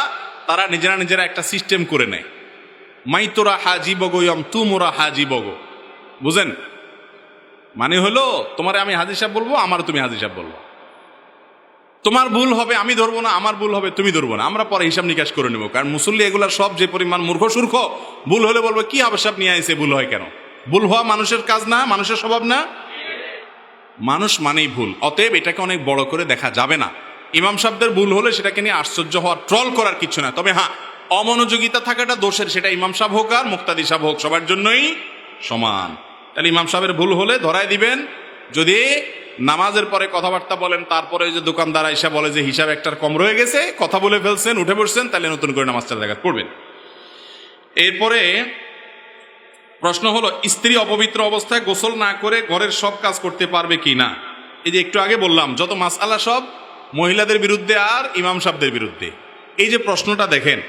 তারা নিজেরা একটা সিস্টেম করে নেয়, মাইতোরা হাজি বগয়ম তুমোরা হাজি বগ। বুঝেন? মানে হলো তোমারে আমি হাজি সাহেব বলবো, আমার তুমি হাজি সাহেব বলবো। তোমার ভুল হবে আমি ধরবো না, আমার ভুল হবে তুমি ধরবো না, আমরা পরে হিসাব নিকাশ করে নেবো। কারণ মুসল্লি এগুলা সব যে পরিমাণ মূর্খ সূর্খ, ভুল হলে বলবো কি হাফেজ সাহেব নিয়ে আইছে, ভুল হয় কেন? ভুল হওয়া মানুষের কাজ না, মানুষের স্বভাব না। মানুষ মানেই ভুল, অতএব এটাকে অনেক বড় করে দেখা যাবে না। ইমাম সাহেবদের ভুল হলে সেটাকে নিয়ে আশ্চর্য হওয়ার, ট্রল করার কিছু না। তবে হ্যাঁ, অমনোযোগিতা থাকাটা দোষের, সেটা ইমাম সাহেব হোক আর মুক্তাদি সাহেব হোক, সবার জন্যই সমান। তাহলে ইমাম সাহেবের ভুল হলে ধরাই দিবেন। যদি নামাজের পরে কথাবার্তা বলেন, তারপরে যে দোকানদার আইসা বলে যে হিসাব একটার কম রয়ে গেছে, কথা বলে ফেলছেন, উঠে পড়ছেন, তাহলে নতুন করে নামাজটা জায়গা পড়বেন। এরপরে প্রশ্ন হলো, স্ত্রী অপবিত্র অবস্থায় গোসল না করে ঘরের সব কাজ করতে পারবে কি না? এই যে একটু আগে বললাম, যত মাসআলা সব মহিলাদের বিরুদ্ধে আর ইমাম সাহেবদের বিরুদ্ধে। এই যে প্রশ্নটা দেখেন,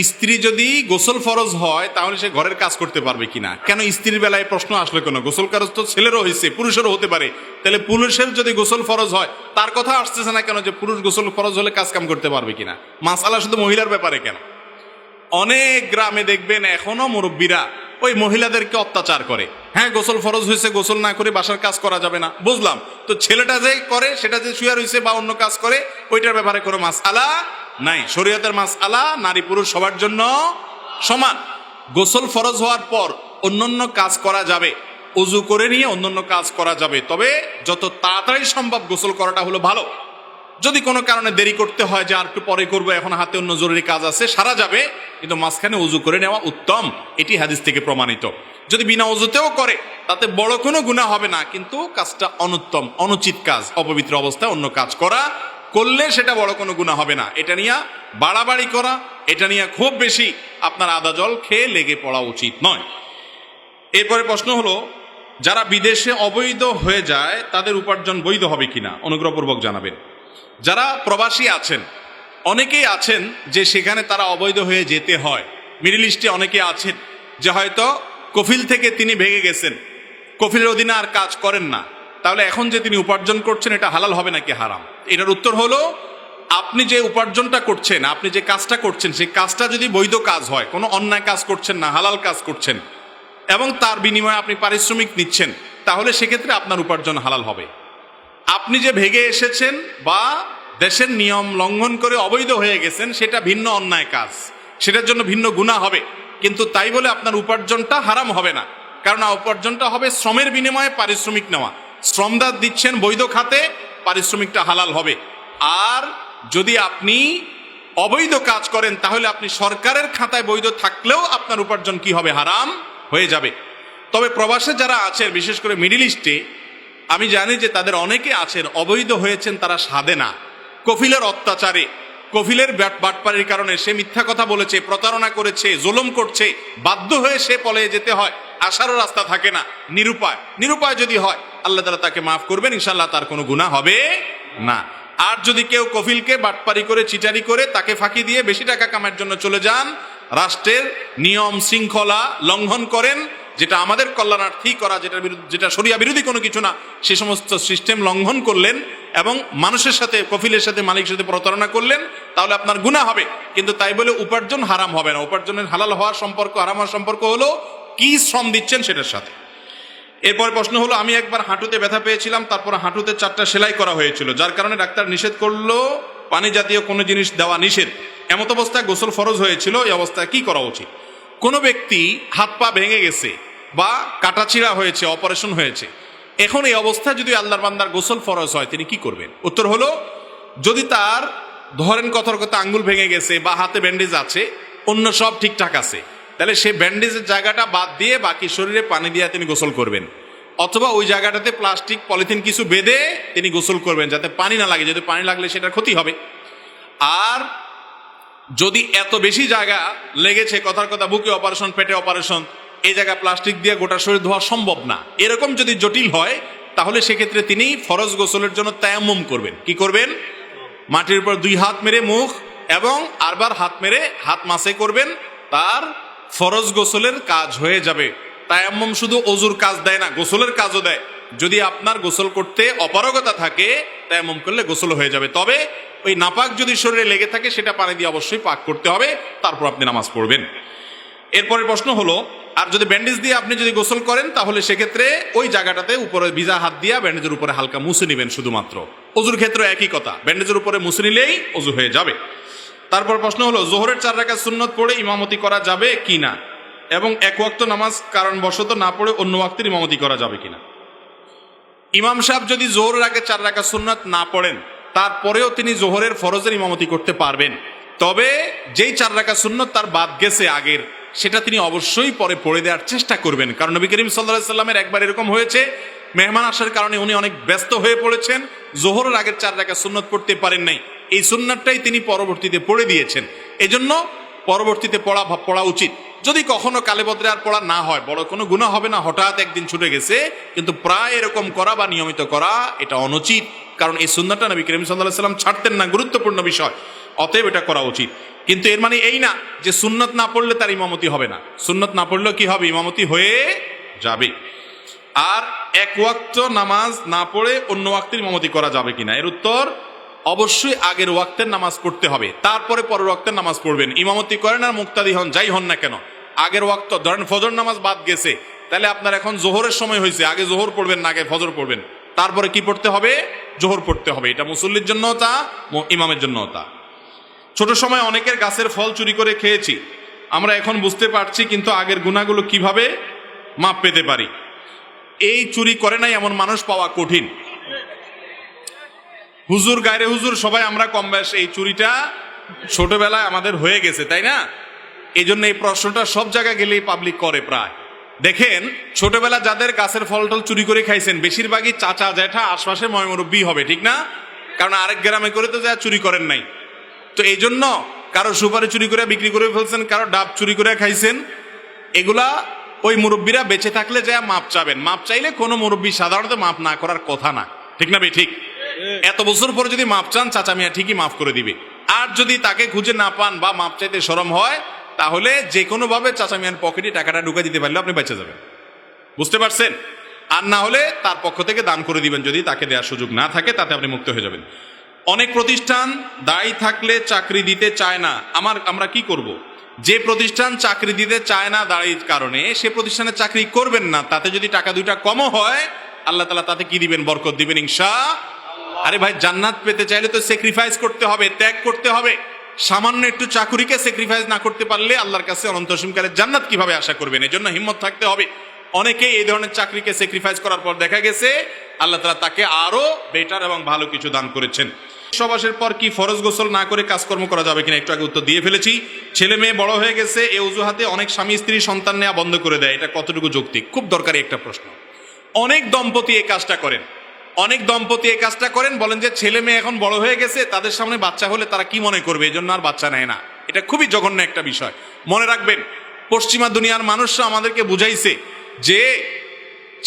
স্ত্রী যদি গোসল ফরজ হয় তাহলে সে ঘরের কাজ করতে পারবে কিনা? কেন স্ত্রীর বেলায় প্রশ্ন আসলো কেন? গোসল কাজ তো ছেলেরও হয়েছে, পুরুষেরও হতে পারে। তাহলে পুরুষের যদি গোসল ফরজ হয় তার কথা আসতেছে না কেন যে পুরুষ গোসল ফরজ হলে কাজ কাম করতে পারবে কিনা? মাসআলা শুধু মহিলার ব্যাপারে কেন? অনেক গ্রামে দেখবেন এখনো মুরব্বীরা ওই মহিলাদেরকে অত্যাচার করে। হ্যাঁ, গোসল ফরজ হয়েছে, গোসল না করে বাসার কাজ করা যাবে না, বুঝলাম। তো ছেলেটা যে করে, সেটা যে শুয়ে রয়েছে বা অন্য কাজ করে, ওইটার ব্যাপারে কোনো মাসআলা নাই। শরীয়তের মাসআলা নারী পুরুষ সবার জন্য সমান। গোসল ফরজ হওয়ার পর অন্যান্য কাজ করা যাবে, ওযু করে নিয়ে অন্যান্য কাজ করা যাবে, তবে যত তাড়াতাড়ি সম্ভব গোসল করাটা হলো ভালো। যদি কোনো কারণে দেরি করতে হয় যে আর একটু পরে করবো, এখন হাতে অন্য জরুরি কাজ আছে, সারা যাবে, কিন্তু মাঝখানে ওযু করে নেওয়া উত্তম, এটি হাদিস থেকে প্রমাণিত। যদি বিনা ওযুতেও করে তাতে বড় কোনো গুনাহ হবে না, কিন্তু কাজটা অনুত্তম, অনুচিত কাজ, অপবিত্র অবস্থায় অন্য কাজ করা, করলে সেটা বড় কোনো গুনাহ হবে না। এটা নিয়ে বাড়াবাড়ি করা, এটা নিয়ে খুব বেশি আপনার আদা জল খেয়ে লেগে পড়া উচিত নয়। এরপরে প্রশ্ন হলো, যারা বিদেশে অবৈধ হয়ে যায় তাদের উপার্জন বৈধ হবে কিনা? অনুগ্রহপূর্বক জানাবেন। যারা প্রবাসী আছেন, অনেকেই আছেন যে সেখানে তারা অবৈধ হয়ে যেতে হয়। মিডল ইস্টে অনেকে আছেন যে হয়তো কফিল থেকে তিনি ভেঙে গেছেন, কফিলের অধীনে আর কাজ করেন না, তাহলে এখন যে তিনি উপার্জন করছেন এটা হালাল হবে নাকি হারাম? এটার উত্তর হলো, আপনি যে উপার্জনটা করছেন, আপনি যে কাজটা করছেন, সেই কাজটা যদি বৈধ কাজ হয়, কোনো অন্যায় কাজ করছেন না, হালাল কাজ করছেন, এবং তার বিনিময়ে আপনি পারিশ্রমিক নিচ্ছেন, তাহলে সেক্ষেত্রে আপনার উপার্জন হালাল হবে। আপনি যে ভেগে এসেছেন বা দেশের নিয়ম লঙ্ঘন করে অবৈধ হয়ে গেছেন, সেটা ভিন্ন অন্যায় কাজ, সেটার জন্য ভিন্ন গুনাহ হবে, কিন্তু তাই বলে আপনার উপার্জনটা হারাম হবে না। কারণ উপার্জনটা হবে শ্রমের বিনিময়ে পারিশ্রমিক নেওয়া, শ্রমদার দিচ্ছেন বৈধ খাতে, পারিশ্রমিকটা হালাল হবে। আর যদি আপনি অবৈধ কাজ করেন তাহলে আপনি সরকারের খাতায় বৈধ থাকলেও আপনার উপার্জন কি হবে? হারাম হয়ে যাবে। তবে প্রবাসে যারা আছেন, বিশেষ করে মিডিল ইস্টে, আমি জানি যে তাদের অনেকে আছেন অবৈধ হয়েছেন তারা সাধে না, কফিলের অত্যাচারে, কফিলের বাটপাড়ির কারণে সে মিথ্যা কথা বলেছে, প্রতারণা করেছে, জুলুম করছে, বাধ্য হয়ে সে পলায়ে যেতে হয়, আসারও রাস্তা থাকে না, নিরুপায় যদি হয় আল্লাহ তাআলা তাকে মাফ করবেন, ইনশাআল্লাহ তার কোনো গুনাহ হবে না। আর যদি কেউ কফিলকে বাটপারি করে, চিটারি করে, তাকে ফাঁকি দিয়ে বেশি টাকা কামানোর জন্য চলে যান, রাষ্ট্রের নিয়ম শৃঙ্খলা লঙ্ঘন করেন, যেটা আমাদের কল্যাণার্থী করা, যেটা শরিয়া বিরোধী কোনো কিছু না, সে সমস্ত সিস্টেম লঙ্ঘন করলেন এবং মানুষের সাথে, কফিলের সাথে, মালিকের সাথে প্রতারণা করলেন, তাহলে আপনার গুনাহ হবে। কিন্তু তাই বলে উপার্জন হারাম হবে না। উপার্জনের হালাল হওয়ার সম্পর্ক, হারাম হওয়ার সম্পর্ক হলো কি শ্রম দিচ্ছেন সেটার সাথে। এরপর প্রশ্ন হলো, আমি একবার হাঁটুতে ব্যথা পেয়েছিলাম, তারপর হাঁটুতে 4টা সেলাই করা হয়েছিল, যার কারণে ডাক্তার নিষেধ করলো পানি জাতীয় কোনো জিনিস দেওয়া নিষেধ। এমত অবস্থায় গোসল ফরজ হয়েছিল, এই অবস্থায় কি করা উচিত? কোনো ব্যক্তি হাত পা ভেঙে গেছে বা কাটাছিড়া হয়েছে, অপারেশন হয়েছে, এখন এই অবস্থায় যদি আল্লাহর বান্দার গোসল ফরজ হয়, তিনি কি করবেন? উত্তর হলো, যদি তার ধরেন কথার কথা আঙ্গুল ভেঙে গেছে বা হাতে ব্যান্ডেজ আছে, অন্য সব ঠিকঠাক আছে, তাহলে সে ব্যান্ডেজের জায়গাটা বাদ দিয়ে বাকি শরীরে পানি দিয়ে তিনি গোসল করবেন, অথবা ওই জায়গাটাতে প্লাস্টিক পলিথিন কিছু বেঁধে তিনি গোসল করবেন যাতে পানি না লাগে, যদি পানি লাগলে সেটার ক্ষতি হবে। আর যদি এত বেশি জায়গা লেগেছে, কথার কথা বুকে অপারেশন, পেটে অপারেশন, এই জায়গায় প্লাস্টিক দিয়ে গোটা শরীর ধোয়া সম্ভব না, এরকম যদি জটিল হয়, তাহলে সেক্ষেত্রে তিনি ফরজ গোসলের জন্য তায়াম্মুম করবেন। কি করবেন? মাটির উপর 2 হাত মেরে মুখ এবং আরবার হাত মেরে হাত মাসে করবেন, তার ফরজ গোসলের কাজ হয়ে যাবে। তায়াম্মুম শুধু ওযুর কাজ দেয় না, গোসলের কাজও দেয়। যদি আপনার গোসল করতে অপারগতা থাকে, তায়াম্মুম করলে গোসল হয়ে যাবে। তবে ওই নাপাক যদি শরীরে লেগে থাকে, সেটা পানি দিয়ে অবশ্যই পাক করতে হবে, তারপর আপনি নামাজ পড়বেন। এরপরের প্রশ্ন হলো, আর যদি ব্যান্ডেজ দিয়ে আপনি যদি গোসল করেন, তাহলে সেক্ষেত্রে ওই জায়গাটাতে উপরে ভিজা হাত দিয়ে ব্যান্ডেজের উপরে হালকা মুছে নেবেন শুধুমাত্র। ওযুর ক্ষেত্রে একই কথা, ব্যান্ডেজের উপরে মুছে নিলেই ওযু হয়ে যাবে। তারপর প্রশ্ন হলো, জোহরের 4 রাকাত সুন্নত পড়ে ইমামতি করা যাবে কিনা, এবং এক ওয়াক্ত নামাজ কারণবশত না পড়ে অন্য ওয়াক্তের ইমামতি করা যাবে কিনা। ইমাম সাহেব যদি জোহরের আগে 4 রাকাত সুন্নত না পড়েন, তারপরেও তিনি জোহরের ফরজের ইমামতি করতে পারবেন। তবে যেই 4 রাকাত সুন্নত তার বাদ গেছে আগের, সেটা তিনি অবশ্যই পরে পড়ে দেওয়ার চেষ্টা করবেন। কারণ নবী করিম সাল্লাল্লাহু আলাইহি সাল্লামের একবার এরকম হয়েছে, মেহমান আসার কারণে উনি অনেক ব্যস্ত হয়ে পড়েছেন, জোহরের আগের 4 রাকাত সুন্নত পড়তে পারেন নাই, এই সুন্নাতটাই তিনি পরবর্তীতে পড়ে দিয়েছেন। এজন্য পরবর্তীতে পড়া উচিত। যদি কখনো কালেবদ্রে আর পড়া না হয়, বড় কোনো গুনাহ হবে না, হঠাৎ একদিন ছুটে গেছে, কিন্তু প্রায় এরকম করা বা নিয়মিত করা এটা অনুচিত, কারণ এই সুন্নাতটা নবী করিম সাল্লাল্লাহু আলাইহি সাল্লাম ছাড়তেন না, গুরুত্বপূর্ণ বিষয়, অতএব এটা করা উচিত। কিন্তু এর মানে এই না যে সুন্নত না পড়লে তার ইমামতি হবে না, সুন্নত না পড়লেও কি হবে? ইমামতি হয়ে যাবে। আর এক ওয়াক্ত নামাজ না পড়ে অন্য ওয়াক্তের ইমামতি করা যাবে কিনা, এর উত্তর অবশ্যই আগের ওয়াক্তের নামাজ পড়তে হবে, তারপরে পরের ওয়াক্তের নামাজ পড়বেন। ইমামতি করেন আর মুক্তাদি হন, যাই হন না কেন, আগের ওয়াক্ত, ধরেন ফজর নামাজ বাদ গেছে, তাহলে আপনার এখন জোহরের সময় হয়েছে, আগে জোহর পড়বেন না আগে ফজর পড়বেন, তারপরে কি পড়তে হবে? জোহর পড়তে হবে। এটা মুসল্লির জন্য তা, ইমামের জন্য তা। ছোট সময় অনেকের গাছের ফল চুরি করে খেয়েছি, আমরা এখন বুঝতে পারছি, কিন্তু আগের গুনাহগুলো কিভাবে মাপ পেতে পারি? এই চুরি করে নাই এমন মানুষ পাওয়া কঠিন। হুজুর, গায়রে হুজুর, সবাই আমরা কম বেশ এই চুরিটা ছোটবেলায় আমাদের হয়ে গেছে, তাই না? এই জন্য এই প্রশ্নটা সব জায়গায় গেলেই পাবলিক করে প্রায়। দেখেন, ছোটবেলা যাদের গাছের ফল টল চুরি করে খাইছেন, বেশিরভাগই চাচা জ্যাঠা আশপাশে ময়মুরব্বী হবে, ঠিক না? কারণ আরেক গ্রামে করে তো যা চুরি করেন নাই। তো এই জন্য কারো সুপারি চুরি করে বিক্রি করে ফেলছেন, কারো ডাব চুরি করে খাইছেন, এগুলা ওই মুরব্বীরা বেঁচে থাকলে যা মাপ চাবেন। মাপ চাইলে কোনো মুরব্বী সাধারণত মাপ না করার কথা না, ঠিক না? ঠিক। এত বছর পরে যদি মাপ চান, চাচা মিয়া ঠিকই মাফ করে দিবে। আর যদি তাকে খুঁজে না পান বা মাপ চাইতে শরম হয়, তাহলে যে কোনো ভাবে চাচা মিয়ার পকেটে টাকাটা ঢুকে দিতে পারলে আপনি বেঁচে যাবেন। বুঝতে পারছেন? আর না হলে তার পক্ষ থেকে দান করে দিবেন, যদি তাকে দেওয়ার সুযোগ না থাকে, তাতে আপনি মুক্ত হয়ে যাবেন। অনেক প্রতিষ্ঠান দায়ী থাকলে চাকরি দিতে চায় না, আমরা কি করব? যে প্রতিষ্ঠান চাকরি দিতে চায় না দায়ীর কারণে, সে প্রতিষ্ঠানে চাকরি করবেন না। তাতে যদি টাকা 2টা কমও হয়, আল্লাহ তাআলা তাতে কি দিবেন? বরকত দিবেন ইনশাআল্লাহ। আরে ভাই, জান্নাত পেতে চাইলে তো স্যাক্রিফাইস করতে হবে, ত্যাগ করতে হবে। সামান্য একটু চাকুরিকে স্যাক্রিফাইস না করতে পারলে আল্লাহর কাছে অনন্ত অসীমকালের জান্নাত কিভাবে আশা করবেন? এজন্য হিম্মত থাকতে হবে। অনেকেই এই ধরনের চাকরিকে স্যাক্রিফাইস করার পর দেখা গেছে আল্লাহ তাআলা তাকে আরো বেটার এবং ভালো কিছু দান করেছেন। সবাসের পর কি ফরজ গোসল না করে কাজকর্ম করা যাবে কিনা একটু আগে উত্তর দিয়ে ফেলেছি। ছেলে মেয়ে বড় হয়ে গেছে এই অজুহাতে অনেক স্বামী স্ত্রী সন্তান নেওয়া বন্ধ করে দেয়, এটা কতটুকু যৌক্তিক? খুব দরকারি একটা প্রশ্ন। অনেক দম্পতি এই কাজটা করেন, বলেন যে ছেলে মেয়ে এখন বড় হয়ে গেছে, তাদের সামনে বাচ্চা হলে তারা কি মনে করবে, এই জন্য আর বাচ্চা নেয় না। এটা খুবই জঘন্য একটা বিষয়। মনে রাখবেন, পশ্চিমা দুনিয়ার মানুষরা আমাদেরকে বুঝাইছে যে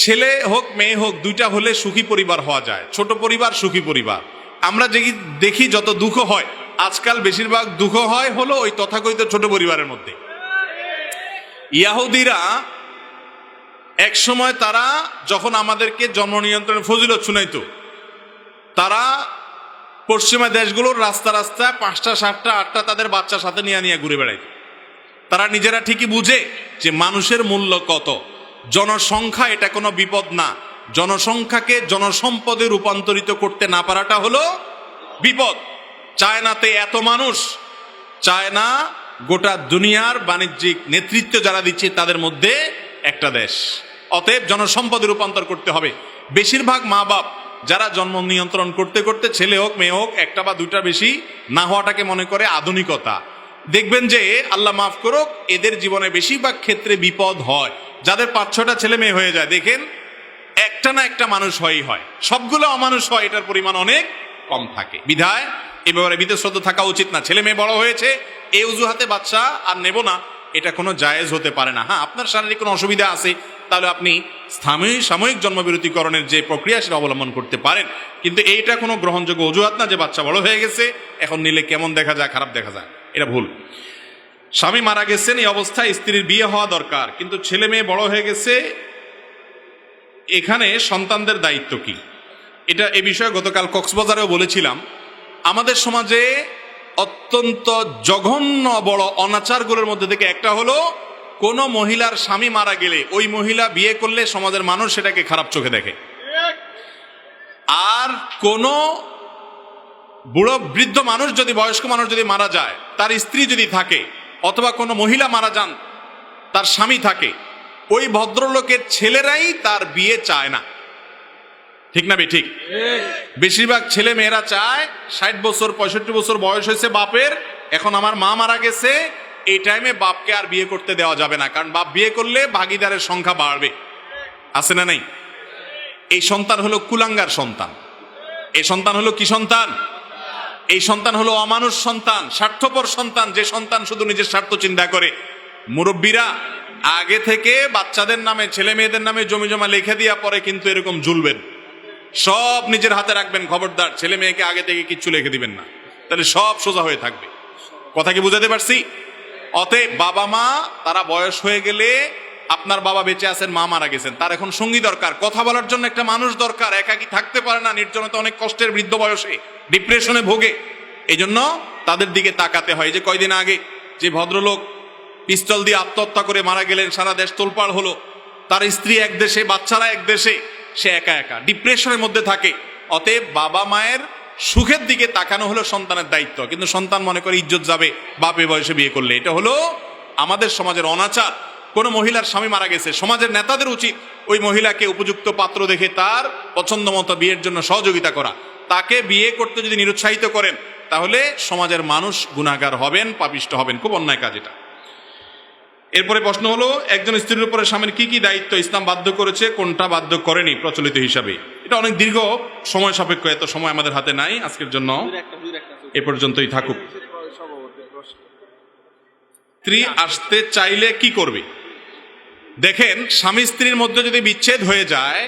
ছেলে হোক মেয়ে হোক দুইটা হলে সুখী পরিবার হওয়া যায়, ছোট পরিবার সুখী পরিবার। আমরা যে দেখি যত দুঃখ হয়, আজকাল বেশিরভাগ দুঃখ হয় হলো ওই তথাকথিত ছোট পরিবারের মধ্যে। ইহুদিরা এক সময় তারা যখন আমাদেরকে জন্ম নিয়ন্ত্রণের ফজিলত শুনাইতো, তারা পশ্চিমা দেশগুলোর রাস্তা রাস্তায় 5টা 7টা 8টা তাদের বাচ্চার সাথে নিয়ে ঘুরে বেড়াইত। তারা নিজেরা ঠিকই বুঝে যে মানুষের মূল্য কত, জনসংখ্যা এটা কোনো বিপদ না, জনসংখ্যাকে জনসম্পদে রূপান্তরিত করতে না পারাটা হলো বিপদ। চায়নাতে এত মানুষ, চায়না গোটা দুনিয়ার বাণিজ্যিক নেতৃত্ব যারা দিচ্ছে তাদের মধ্যে একটা দেশ। অতএব জনসম্পদে রূপান্তর করতে হবে। বেশিরভাগ মা বাপ যারা জন্ম নিয়ন্ত্রণ করতে করতে ছেলে হোক মেয়ে হোক একটা বা দুইটা বেশি না হওয়াটাকে মনে করে আধুনিকতা, দেখবেন যে আল্লাহ মাফ করুক এদের জীবনে বেশিরভাগ ক্ষেত্রে বিপদ হয়। যাদের 5-6টা ছেলে মেয়ে হয়ে যায় দেখেন একটা না একটা মানুষ হয়, সবগুলো অমানুষ হয়, এটার পরিমাণ অনেক কম থাকে। বিধায় এ ব্যাপারে বিতশ্রদ্ধ থাকা উচিত না। ছেলে মেয়ে বড় হয়েছে এই অজুহাতে বাচ্চা আর নেব না, এটা কোনো জায়েজ হতে পারে না। হ্যাঁ, আপনার শারীরিক কোনো অসুবিধা আছে তাহলে আপনি সাময়িক জন্মবিরতিকরণের যে প্রক্রিয়া সেটা অবলম্বন করতে পারেন, কিন্তু এইটা কোনো গ্রহণযোগ্য অজুহাত না যে বাচ্চা বড় হয়ে গেছে এখন নিলে কেমন দেখা যায়, খারাপ দেখা যায়, এটা ভুল। স্বামী মারা গেছেন, এই অবস্থায় স্ত্রীর বিয়ে হওয়া দরকার, কিন্তু ছেলে মেয়ে বড় হয়ে গেছে, এখানে সন্তানদের দায়িত্ব কি? এটা এ বিষয়ে গতকাল কক্সবাজারেও বলেছিলাম। আমাদের সমাজে অত্যন্ত জঘন্য বড় অনাচারগুলোর মধ্যে থেকে একটা হলো কোনো মহিলার স্বামী মারা গেলে ওই মহিলা বিয়ে করলে সমাজের মানুষ সেটাকে খারাপ চোখে দেখে। আর কোনো বুড়ো বৃদ্ধ মানুষ যদি, বয়স্ক মানুষ যদি মারা যায়, তার স্ত্রী যদি থাকে অথবা কোনো মহিলা মারা যান তার স্বামী থাকে, ওই ভদ্রলোকের ছেলেরাই তার বিয়ে চায় না। ঠিক না ঠিক? বেশিরভাগ ছেলে মেয়েরা চায় 60 বছর 65 বছর বয়স হয়েছে বাপের, এখন আমার মা মারা গেছে, এই টাইমে বাপকে আর বিয়ে করতে দেওয়া যাবে না, কারণ বাপ বিয়ে করলে ভাগিদারের সংখ্যা বাড়বে। আছে না নেই? এই সন্তান হলো কুলাঙ্গার সন্তান। এই সন্তান হলো কি সন্তান? এই সন্তান হলো অমানুষ সন্তান, স্বার্থপর সন্তান, যে সন্তান শুধু নিজের স্বার্থ চিন্তা করে। মুরব্বীরা আগে থেকে বাচ্চাদের নামে ছেলে মেয়েদের নামে জমি জমা লিখে দিয়া পরে কিন্তু এরকম ঝুলবেন, সব নিজের হাতে রাখবেন, খবরদার ছেলে মেয়েকে আগে থেকে কিচ্ছু লিখে দিবেন না, তাহলে সব সোজা হয়ে থাকবে। কথা কি বুঝাতে পারছি? অতএব বাবা মা তারা বয়স হয়ে গেলে, আপনার বাবা বেঁচে আছেন, মা মারা গেছেন, তার এখন সঙ্গী দরকার, কথা বলার জন্য একটা মানুষ দরকার, একাকী থাকতে পারে না, নির্জনতা অনেক কষ্টের, বৃদ্ধ বয়সে ডিপ্রেশনে ভোগে, এই জন্য তাদের দিকে তাকাতে হয়। যে কয়দিন আগে যে ভদ্রলোক পিস্তল দিয়ে আত্মহত্যা করে মারা গেলেন, সারা দেশ তোলপাড় হলো, তার স্ত্রী এক দেশে, বাচ্চারা এক দেশে, সে একা একা ডিপ্রেশনের মধ্যে থাকে। অতএব বাবা মায়ের সুখের দিকে তাকানো হলো সন্তানের দায়িত্ব, কিন্তু সন্তান মনে করে ইজ্জত যাবে বাপে বয়সে বিয়ে করলে, এটা হলো আমাদের সমাজের অনাচার। কোন মহিলার স্বামী মারা গেছে, সমাজের নেতাদের উচিত ওই মহিলাকে উপযুক্ত পাত্র দেখে তার পছন্দ মতো বিয়ের জন্য সহযোগিতা করা। তাকে বিয়ে করতে যদি নিরুৎসাহিত করেন তাহলে সমাজের মানুষ গুনাহগার হবেন, পাপিষ্ঠ হবেন, খুব অন্যায় কাজ এটা। এরপরে প্রশ্ন হলো, একজন স্ত্রীর উপরে স্বামীর কি কি দায়িত্ব ইসলাম বাধ্য করেছে, কোনটা বাধ্য করেনি প্রচলিত হিসাবে? এটা অনেক দীর্ঘ সময় সাপেক্ষ, এত সময় আমাদের হাতে নাই, আজকের জন্য এ পর্যন্তই থাকুক। স্ত্রী আসতে চাইলে কি করবে? দেখেন, স্বামী স্ত্রীর মধ্যে যদি বিচ্ছেদ হয়ে যায়,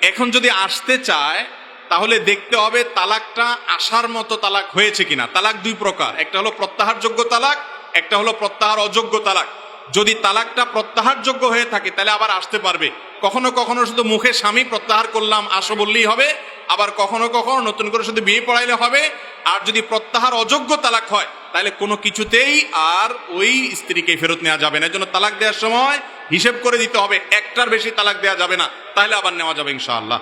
এখন যদি আসতে চায় তাহলে দেখতে হবে তালাকটা আসার মতো তালাক হয়েছে কিনা। তালাক দুই প্রকার, একটা হলো প্রত্যাহারযোগ্য তালাক, একটা হলো প্রত্যাহার অযোগ্য তালাক। যদি তালাকটা প্রত্যাহারযোগ্য হয়ে থাকে তাহলে আবার আসতে পারবে। কখনো কখনো শুধু মুখে স্বামী প্রত্যাহার করলাম আসো বললেই হবে, আবার কখনো কখনো নতুন করে শুধু বিয়ে পড়াইলে হবে। আর যদি প্রত্যাহার অযোগ্য তালাক হয় তাহলে কোনো কিছুতেই আর ওই স্ত্রীকে ফেরত নেওয়া যাবে না। এজন্য তালাক দেওয়ার সময় হিসেব করে দিতে হবে, একটার বেশি তালাক দেওয়া যাবে না, তাহলে আবার নেওয়া যাবে ইনশাআল্লাহ।